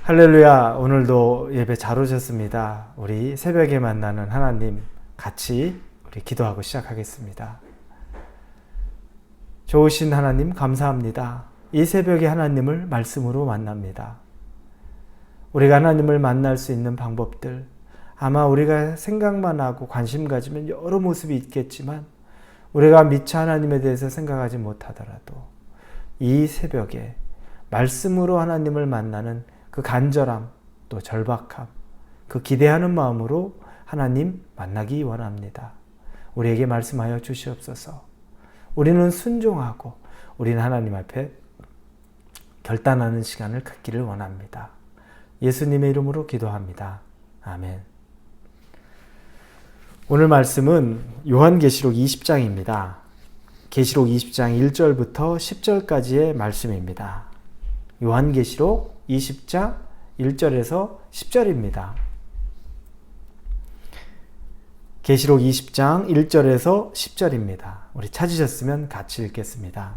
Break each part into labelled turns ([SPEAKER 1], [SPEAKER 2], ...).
[SPEAKER 1] 할렐루야. 오늘도 예배 잘 오셨습니다. 우리 새벽에 만나는 하나님 같이 우리 기도하고 시작하겠습니다. 좋으신 하나님 감사합니다. 이 새벽에 하나님을 말씀으로 만납니다. 우리가 하나님을 만날 수 있는 방법들, 아마 우리가 생각만 하고 관심 가지면 여러 모습이 있겠지만 우리가 미처 하나님에 대해서 생각하지 못하더라도 이 새벽에 말씀으로 하나님을 만나는 그 간절함, 또 절박함, 그 기대하는 마음으로 하나님 만나기 원합니다. 우리에게 말씀하여 주시옵소서. 우리는 순종하고 우리는 하나님 앞에 결단하는 시간을 갖기를 원합니다. 예수님의 이름으로 기도합니다. 아멘. 오늘 말씀은 요한계시록 20장입니다. 계시록 20장 1절부터 10절까지의 말씀입니다. 요한계시록 20장 1절에서 10절입니다. 계시록 20장 1절에서 10절입니다. 우리 찾으셨으면 같이 읽겠습니다.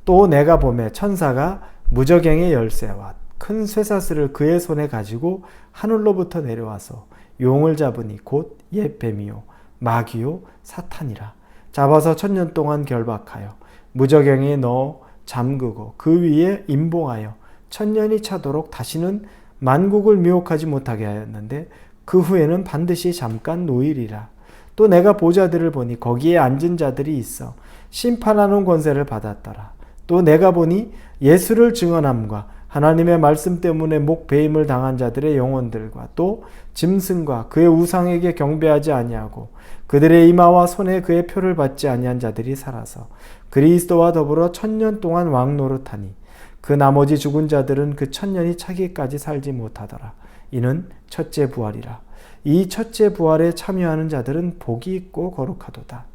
[SPEAKER 1] 또 내가 보매 천사가 무저갱의 열쇠와 큰 쇠사슬을 그의 손에 가지고 하늘로부터 내려와서 용을 잡으니 곧 옛 뱀이요 마귀요 사탄이라. 잡아서 1000년 동안 결박하여 무저갱에 넣어 잠그고 그 위에 임봉하여 1000년이 차도록 다시는 만국을 미혹하지 못하게 하였는데 그 후에는 반드시 잠깐 노일이라. 또 내가 보좌들을 보니 거기에 앉은 자들이 있어 심판하는 권세를 받았더라. 또 내가 보니 예수를 증언함과 하나님의 말씀 때문에 목배임을 당한 자들의 영혼들과 또 짐승과 그의 우상에게 경배하지 아니하고 그들의 이마와 손에 그의 표를 받지 아니한 자들이 살아서 그리스도와 더불어 1000년 동안 왕노릇하니 그 나머지 죽은 자들은 그 1000년이 차기까지 살지 못하더라. 이는 첫째 부활이라. 이 첫째 부활에 참여하는 자들은 복이 있고 거룩하도다.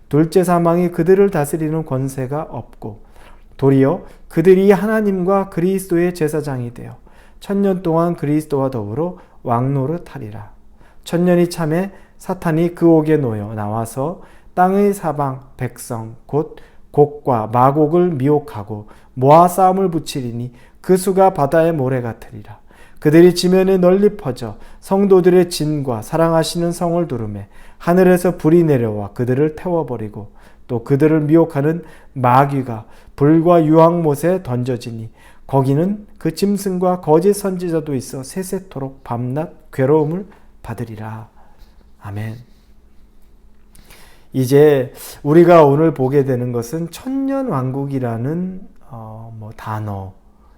[SPEAKER 1] 둘째 사망이 그들을 다스리는 권세가 없고 도리어 그들이 하나님과 그리스도의 제사장이 되어 1000년 동안 그리스도와 더불어 왕노릇하리라. 1000년이 참에 사탄이 그 옥에 놓여 나와서 땅의 사방 백성 곧 곡과 마곡을 미혹하고 모아 싸움을 붙이리니 그 수가 바다의 모래 같으리라. 그들이 지면에 널리 퍼져 성도들의 진과 사랑하시는 성을 두르매 하늘에서 불이 내려와 그들을 태워버리고 또 그들을 미혹하는 마귀가 불과 유황못에 던져지니 거기는 그 짐승과 거짓 선지자도 있어 세세토록 밤낮 괴로움을 받으리라. 아멘. 이제 우리가 오늘 보게 되는 것은 천년왕국이라는 단어,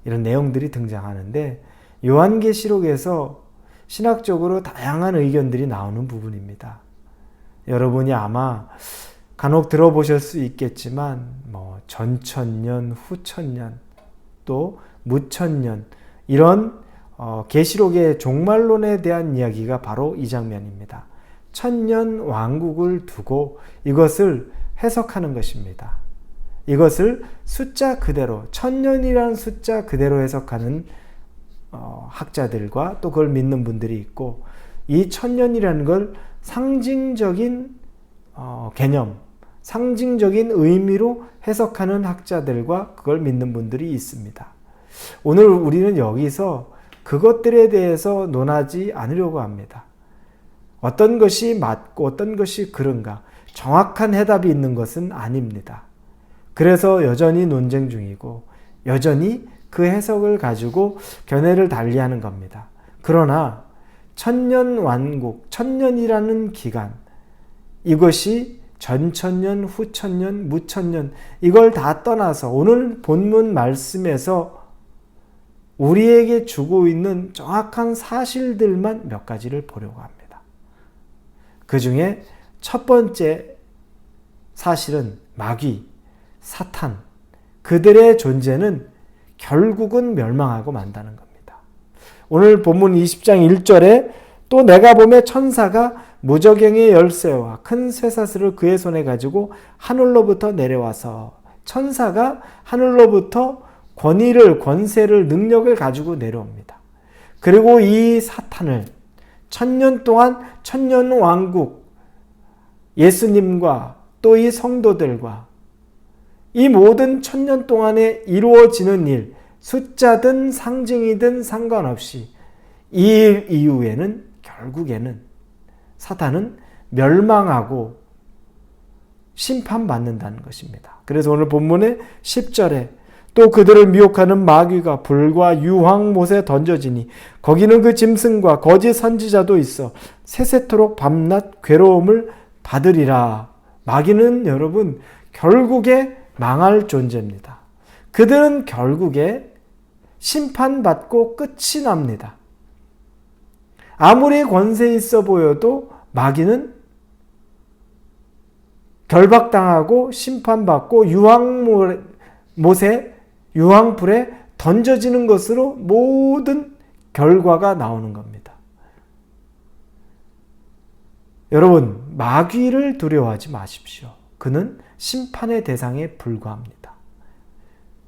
[SPEAKER 1] 이런 내용들이 등장하는데 요한계시록에서 신학적으로 다양한 의견들이 나오는 부분입니다. 여러분이 아마 간혹 들어보실 수 있겠지만 전천년, 후천년, 또 무천년 이런 계시록의 종말론에 대한 이야기가 바로 이 장면입니다. 천년 왕국을 두고 이것을 해석하는 것입니다. 이것을 숫자 그대로, 1000년이라는 숫자 그대로 해석하는 학자들과 또 그걸 믿는 분들이 있고, 이 1000년이라는 걸 상징적인 개념, 상징적인 의미로 해석하는 학자들과 그걸 믿는 분들이 있습니다. 오늘 우리는 여기서 그것들에 대해서 논하지 않으려고 합니다. 어떤 것이 맞고 어떤 것이 그른가 정확한 해답이 있는 것은 아닙니다. 그래서 여전히 논쟁 중이고 여전히 그 해석을 가지고 견해를 달리하는 겁니다. 그러나 천년 왕국, 1000년이라는 기간, 이것이 전천년, 후천년, 무천년 이걸 다 떠나서 오늘 본문 말씀에서 우리에게 주고 있는 정확한 사실들만 몇 가지를 보려고 합니다. 그 중에 첫 번째 사실은 마귀, 사탄, 그들의 존재는 결국은 멸망하고 만다는 겁니다. 오늘 본문 20장 1절에 또 내가 보매 천사가 무저갱의 열쇠와 큰 쇠사슬을 그의 손에 가지고 하늘로부터 내려와서, 천사가 하늘로부터 권위를, 권세를, 능력을 가지고 내려옵니다. 그리고 이 사탄을 1000년 동안 천년 왕국, 예수님과 또 이 성도들과 이 모든 1000년 동안에 이루어지는 일, 숫자든 상징이든 상관없이 이 일 이후에는 결국에는 사탄은 멸망하고 심판받는다는 것입니다. 그래서 오늘 본문의 10절에 또 그들을 미혹하는 마귀가 불과 유황못에 던져지니 거기는 그 짐승과 거짓 선지자도 있어 세세토록 밤낮 괴로움을 받으리라. 마귀는 여러분 결국에 망할 존재입니다. 그들은 결국에 심판받고 끝이 납니다. 아무리 권세 있어 보여도 마귀는 결박당하고 심판받고 유황불에 던져지는 것으로 모든 결과가 나오는 겁니다. 여러분, 마귀를 두려워하지 마십시오. 그는 심판의 대상에 불과합니다.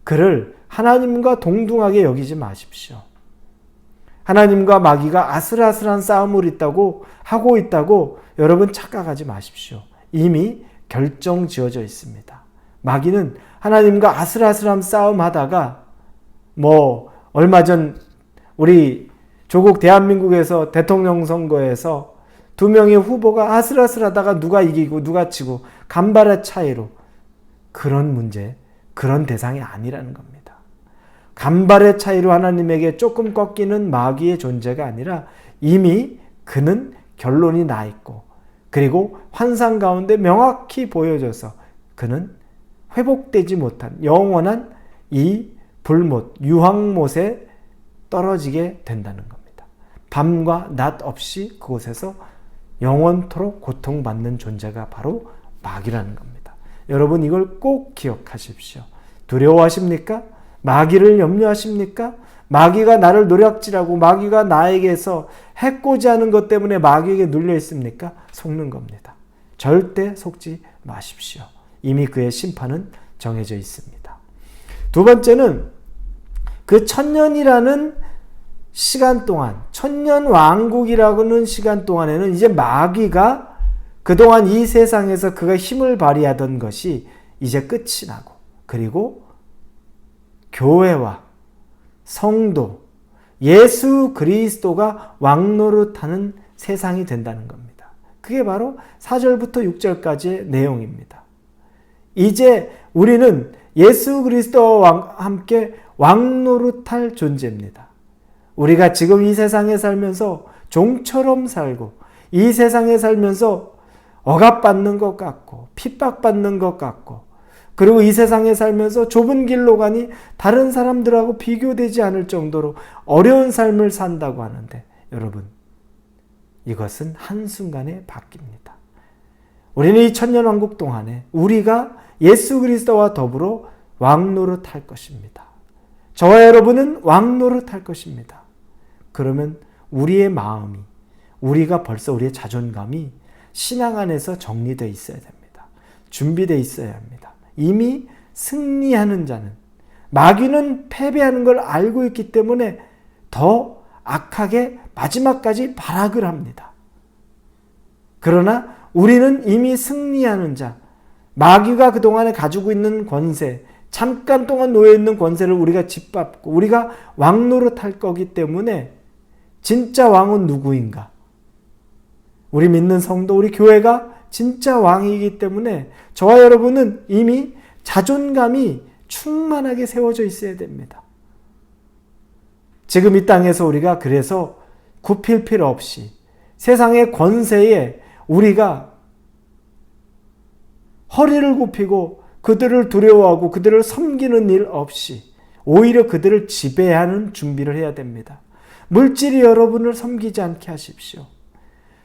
[SPEAKER 1] 그를 하나님과 동등하게 여기지 마십시오. 하나님과 마귀가 아슬아슬한 싸움을 하고 있다고 여러분 착각하지 마십시오. 이미 결정 지어져 있습니다. 마귀는 하나님과 아슬아슬한 싸움하다가 얼마 전 우리 조국 대한민국에서 대통령 선거에서 두 명의 후보가 아슬아슬하다가 누가 이기고 누가 지고 간발의 차이로 그런 문제, 그런 대상이 아니라는 겁니다. 간발의 차이로 하나님에게 조금 꺾이는 마귀의 존재가 아니라 이미 그는 결론이 나 있고 그리고 환상 가운데 명확히 보여져서 그는 회복되지 못한 영원한 이 불못, 유황못에 떨어지게 된다는 겁니다. 밤과 낮 없이 그곳에서 영원토록 고통받는 존재가 바로 마귀라는 겁니다. 여러분 이걸 꼭 기억하십시오. 두려워하십니까? 마귀를 염려하십니까? 마귀가 나를 노략질하고 마귀가 나에게서 해코지 하는 것 때문에 마귀에게 눌려 있습니까? 속는 겁니다. 절대 속지 마십시오. 이미 그의 심판은 정해져 있습니다. 두 번째는 그 천년이라는 시간 동안, 천년 왕국이라고는 시간 동안에는 이제 마귀가 그동안 이 세상에서 그가 힘을 발휘하던 것이 이제 끝이 나고 그리고 교회와 성도, 예수 그리스도가 왕노릇하는 세상이 된다는 겁니다. 그게 바로 4절부터 6절까지의 내용입니다. 이제 우리는 예수 그리스도와 함께 왕노릇할 존재입니다. 우리가 지금 이 세상에 살면서 종처럼 살고 이 세상에 살면서 억압받는 것 같고 핍박받는 것 같고 그리고 이 세상에 살면서 좁은 길로 가니 다른 사람들하고 비교되지 않을 정도로 어려운 삶을 산다고 하는데 여러분 이것은 한순간에 바뀝니다. 우리는 이 천년왕국 동안에 우리가 예수 그리스도와 더불어 왕노릇할 것입니다. 저와 여러분은 왕노릇할 것입니다. 그러면 우리의 마음이 우리가 벌써 우리의 자존감이 신앙 안에서 정리되어 있어야 됩니다. 준비되어 있어야 합니다. 이미 승리하는 자는 마귀는 패배하는 걸 알고 있기 때문에 더 악하게 마지막까지 발악을 합니다. 그러나 우리는 이미 승리하는 자, 마귀가 그동안에 가지고 있는 권세, 잠깐 동안 놓여있는 권세를 우리가 짓밟고 우리가 왕노릇할 거기 때문에 진짜 왕은 누구인가? 우리 믿는 성도, 우리 교회가 진짜 왕이기 때문에 저와 여러분은 이미 자존감이 충만하게 세워져 있어야 됩니다. 지금 이 땅에서 우리가 그래서 굽힐 필요 없이 세상의 권세에 우리가 허리를 굽히고 그들을 두려워하고 그들을 섬기는 일 없이 오히려 그들을 지배하는 준비를 해야 됩니다. 물질이 여러분을 섬기지 않게 하십시오.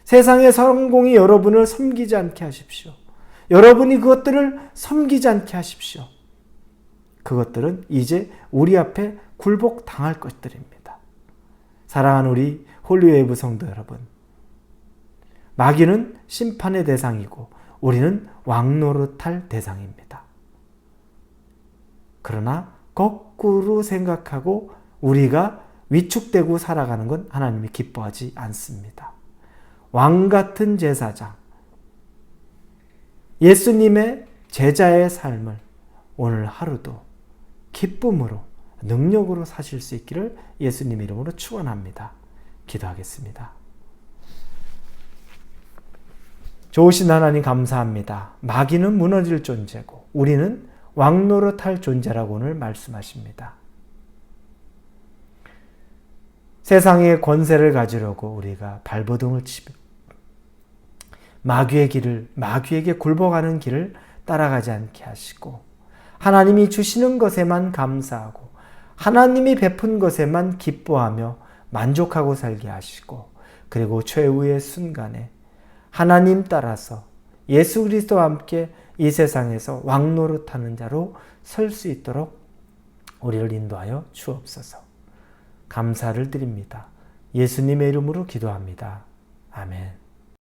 [SPEAKER 1] 세상의 성공이 여러분을 섬기지 않게 하십시오. 여러분이 그것들을 섬기지 않게 하십시오. 그것들은 이제 우리 앞에 굴복당할 것들입니다. 사랑하는 우리 홀리웨이브 성도 여러분, 마귀는 심판의 대상이고 우리는 왕노릇할 대상입니다. 그러나 거꾸로 생각하고 우리가 위축되고 살아가는 건 하나님이 기뻐하지 않습니다. 왕같은 제사장, 예수님의 제자의 삶을 오늘 하루도 기쁨으로 능력으로 사실 수 있기를 예수님 이름으로 축원합니다. 기도하겠습니다. 좋으신 하나님 감사합니다. 마귀는 무너질 존재고 우리는 왕노릇할 존재라고 오늘 말씀하십니다. 세상의 권세를 가지려고 우리가 발버둥을 치며 마귀에게 굴복하는 길을 따라가지 않게 하시고 하나님이 주시는 것에만 감사하고 하나님이 베푼 것에만 기뻐하며 만족하고 살게 하시고 그리고 최후의 순간에 하나님 따라서 예수 그리스도와 함께 이 세상에서 왕노릇하는 자로 설 수 있도록 우리를 인도하여 주옵소서. 감사를 드립니다. 예수님의 이름으로 기도합니다. 아멘.